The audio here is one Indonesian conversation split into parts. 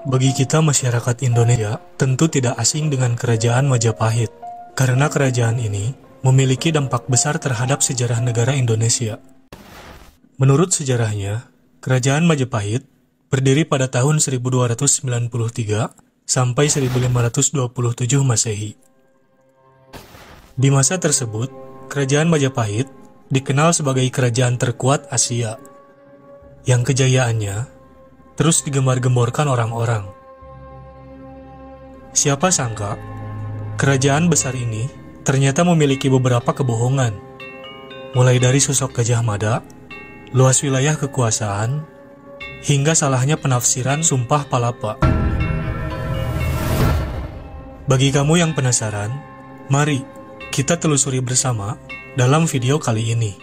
Bagi kita masyarakat Indonesia, tentu tidak asing dengan Kerajaan Majapahit, karena kerajaan ini memiliki dampak besar terhadap sejarah negara Indonesia. Menurut sejarahnya, Kerajaan Majapahit berdiri pada tahun 1293 sampai 1527 Masehi. Di masa tersebut, Kerajaan Majapahit dikenal sebagai kerajaan terkuat Asia, yang kejayaannya terus digembar-gemborkan orang-orang. Siapa sangka, kerajaan besar ini ternyata memiliki beberapa kebohongan, mulai dari sosok Gajah Mada, luas wilayah kekuasaan, hingga salahnya penafsiran Sumpah Palapa. Bagi kamu yang penasaran, mari kita telusuri bersama dalam video kali ini.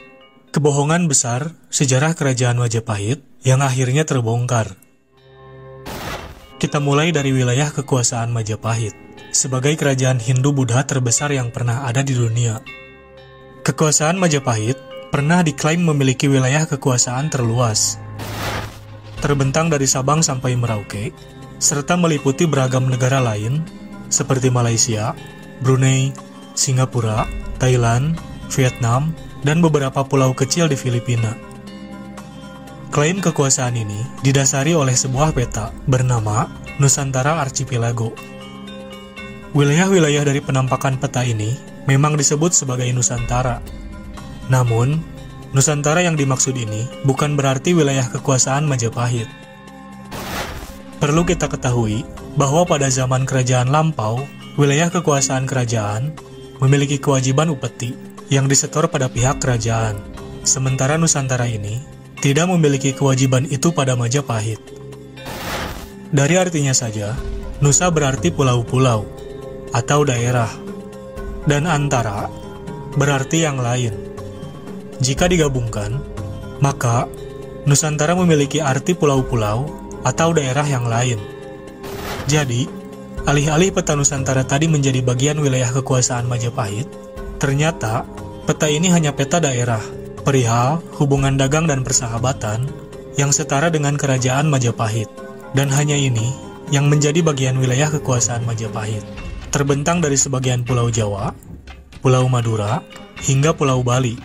Kebohongan besar sejarah Kerajaan Majapahit yang akhirnya terbongkar. Kita mulai dari wilayah kekuasaan Majapahit, sebagai kerajaan Hindu-Buddha terbesar yang pernah ada di dunia. Kekuasaan Majapahit pernah diklaim memiliki wilayah kekuasaan terluas, terbentang dari Sabang sampai Merauke, serta meliputi beragam negara lain seperti Malaysia, Brunei, Singapura, Thailand, Vietnam, dan beberapa pulau kecil di Filipina. Klaim kekuasaan ini didasari oleh sebuah peta bernama Nusantara Archipelago. Wilayah-wilayah dari penampakan peta ini memang disebut sebagai Nusantara. Namun, Nusantara yang dimaksud ini bukan berarti wilayah kekuasaan Majapahit. Perlu kita ketahui bahwa pada zaman kerajaan lampau, wilayah kekuasaan kerajaan memiliki kewajiban upeti yang disetor pada pihak kerajaan. Sementara Nusantara ini tidak memiliki kewajiban itu pada Majapahit. Dari artinya saja, Nusa berarti pulau-pulau atau daerah, dan Antara berarti yang lain. Jika digabungkan, maka Nusantara memiliki arti pulau-pulau atau daerah yang lain. Jadi, alih-alih peta Nusantara tadi menjadi bagian wilayah kekuasaan Majapahit, ternyata peta ini hanya peta daerah, perihal hubungan dagang dan persahabatan yang setara dengan Kerajaan Majapahit. Dan hanya ini yang menjadi bagian wilayah kekuasaan Majapahit, terbentang dari sebagian Pulau Jawa, Pulau Madura, hingga Pulau Bali.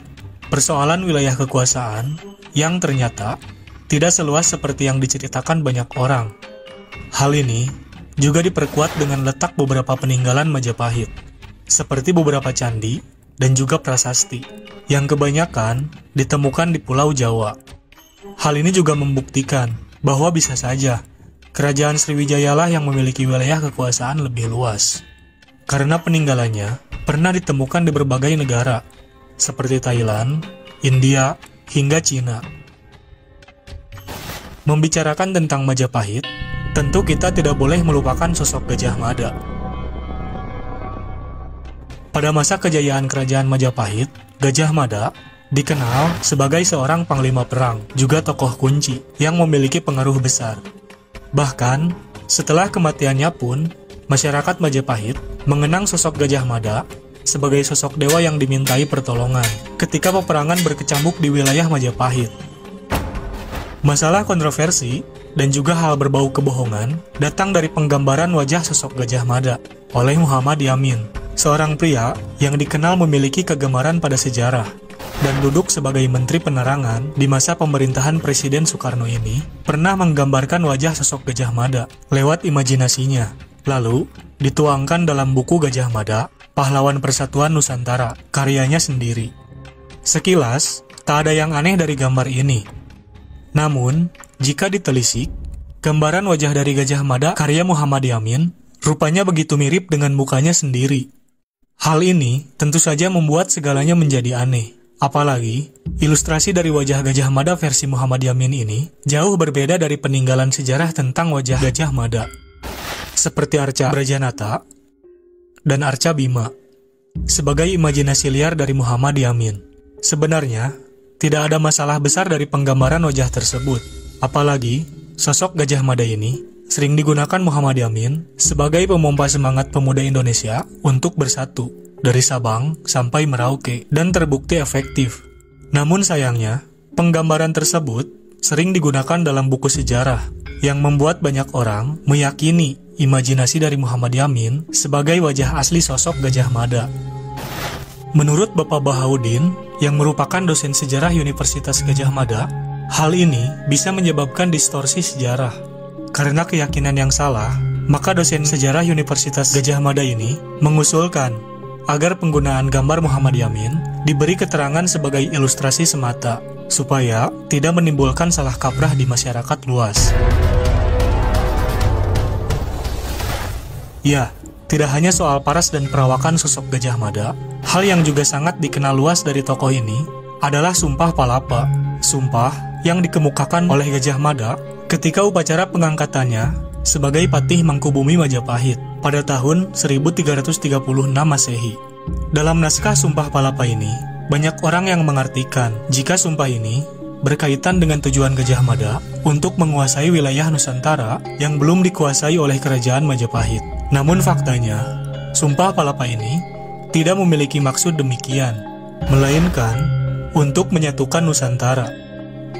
Persoalan wilayah kekuasaan yang ternyata tidak seluas seperti yang diceritakan banyak orang. Hal ini juga diperkuat dengan letak beberapa peninggalan Majapahit, seperti beberapa candi dan juga prasasti, yang kebanyakan ditemukan di Pulau Jawa. Hal ini juga membuktikan bahwa bisa saja Kerajaan Sriwijayalah yang memiliki wilayah kekuasaan lebih luas, karena peninggalannya pernah ditemukan di berbagai negara, seperti Thailand, India, hingga Cina. Membicarakan tentang Majapahit, tentu kita tidak boleh melupakan sosok Gajah Mada. Pada masa kejayaan Kerajaan Majapahit, Gajah Mada dikenal sebagai seorang panglima perang, juga tokoh kunci yang memiliki pengaruh besar. Bahkan, setelah kematiannya pun, masyarakat Majapahit mengenang sosok Gajah Mada sebagai sosok dewa yang dimintai pertolongan ketika peperangan berkecamuk di wilayah Majapahit. Masalah kontroversi dan juga hal berbau kebohongan datang dari penggambaran wajah sosok Gajah Mada oleh Muhammad Yamin, seorang pria yang dikenal memiliki kegemaran pada sejarah dan duduk sebagai Menteri Penerangan di masa pemerintahan Presiden Soekarno ini, pernah menggambarkan wajah sosok Gajah Mada lewat imajinasinya, lalu dituangkan dalam buku Gajah Mada, Pahlawan Persatuan Nusantara, karyanya sendiri. Sekilas, tak ada yang aneh dari gambar ini. Namun, jika ditelisik, gambaran wajah dari Gajah Mada karya Muhammad Yamin rupanya begitu mirip dengan mukanya sendiri. Hal ini tentu saja membuat segalanya menjadi aneh. Apalagi, ilustrasi dari wajah Gajah Mada versi Muhammad Yamin ini jauh berbeda dari peninggalan sejarah tentang wajah Gajah Mada, seperti Arca Brajanata dan Arca Bima, sebagai imajinasi liar dari Muhammad Yamin. Sebenarnya, tidak ada masalah besar dari penggambaran wajah tersebut. Apalagi, sosok Gajah Mada ini sering digunakan Muhammad Yamin sebagai pemompa semangat pemuda Indonesia untuk bersatu dari Sabang sampai Merauke, dan terbukti efektif. Namun sayangnya, penggambaran tersebut sering digunakan dalam buku sejarah yang membuat banyak orang meyakini imajinasi dari Muhammad Yamin sebagai wajah asli sosok Gajah Mada. Menurut Bapak Bahaudin, yang merupakan dosen sejarah Universitas Gajah Mada, hal ini bisa menyebabkan distorsi sejarah. Karena keyakinan yang salah, maka dosen sejarah Universitas Gajah Mada ini mengusulkan agar penggunaan gambar Muhammad Yamin diberi keterangan sebagai ilustrasi semata, supaya tidak menimbulkan salah kaprah di masyarakat luas. Ya, tidak hanya soal paras dan perawakan sosok Gajah Mada, hal yang juga sangat dikenal luas dari tokoh ini adalah Sumpah Palapa. Sumpah yang dikemukakan oleh Gajah Mada ketika upacara pengangkatannya sebagai Patih Mangkubumi Majapahit pada tahun 1336 Masehi. Dalam naskah Sumpah Palapa ini, banyak orang yang mengartikan jika sumpah ini berkaitan dengan tujuan Gajah Mada untuk menguasai wilayah Nusantara yang belum dikuasai oleh kerajaan Majapahit. Namun faktanya, Sumpah Palapa ini tidak memiliki maksud demikian, melainkan untuk menyatukan Nusantara.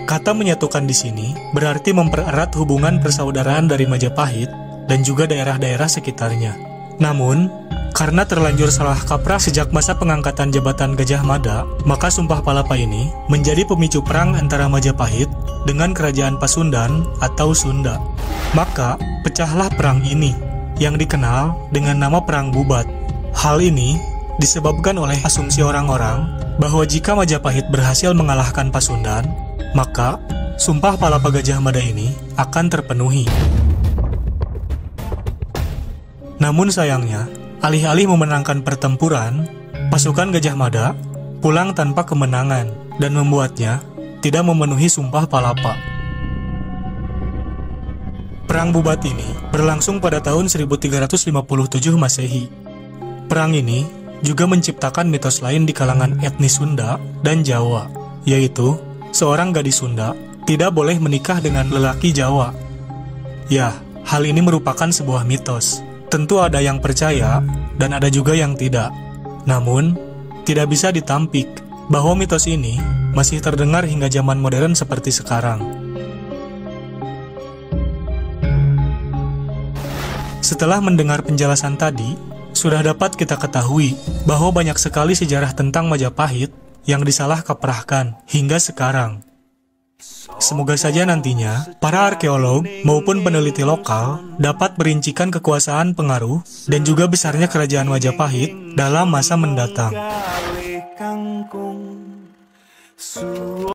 Kata menyatukan di sini berarti mempererat hubungan persaudaraan dari Majapahit dan juga daerah-daerah sekitarnya. Namun, karena terlanjur salah kaprah sejak masa pengangkatan jabatan Gajah Mada, maka Sumpah Palapa ini menjadi pemicu perang antara Majapahit dengan Kerajaan Pasundan atau Sunda. Maka, pecahlah perang ini, yang dikenal dengan nama Perang Bubat. Hal ini disebabkan oleh asumsi orang-orang bahwa jika Majapahit berhasil mengalahkan Pasundan, maka Sumpah Palapa Gajah Mada ini akan terpenuhi. Namun sayangnya, alih-alih memenangkan pertempuran, pasukan Gajah Mada pulang tanpa kemenangan dan membuatnya tidak memenuhi Sumpah Palapa. Perang Bubat ini berlangsung pada tahun 1357 Masehi. Perang ini juga menciptakan mitos lain di kalangan etnis Sunda dan Jawa, yaitu seorang gadis Sunda tidak boleh menikah dengan lelaki Jawa. Ya, hal ini merupakan sebuah mitos. Tentu ada yang percaya dan ada juga yang tidak. Namun, tidak bisa ditampik bahwa mitos ini masih terdengar hingga zaman modern seperti sekarang. Setelah mendengar penjelasan tadi, sudah dapat kita ketahui bahwa banyak sekali sejarah tentang Majapahit yang disalah kaprahkan hingga sekarang. Semoga saja nantinya para arkeolog maupun peneliti lokal dapat merincikan kekuasaan, pengaruh, dan juga besarnya kerajaan Majapahit dalam masa mendatang.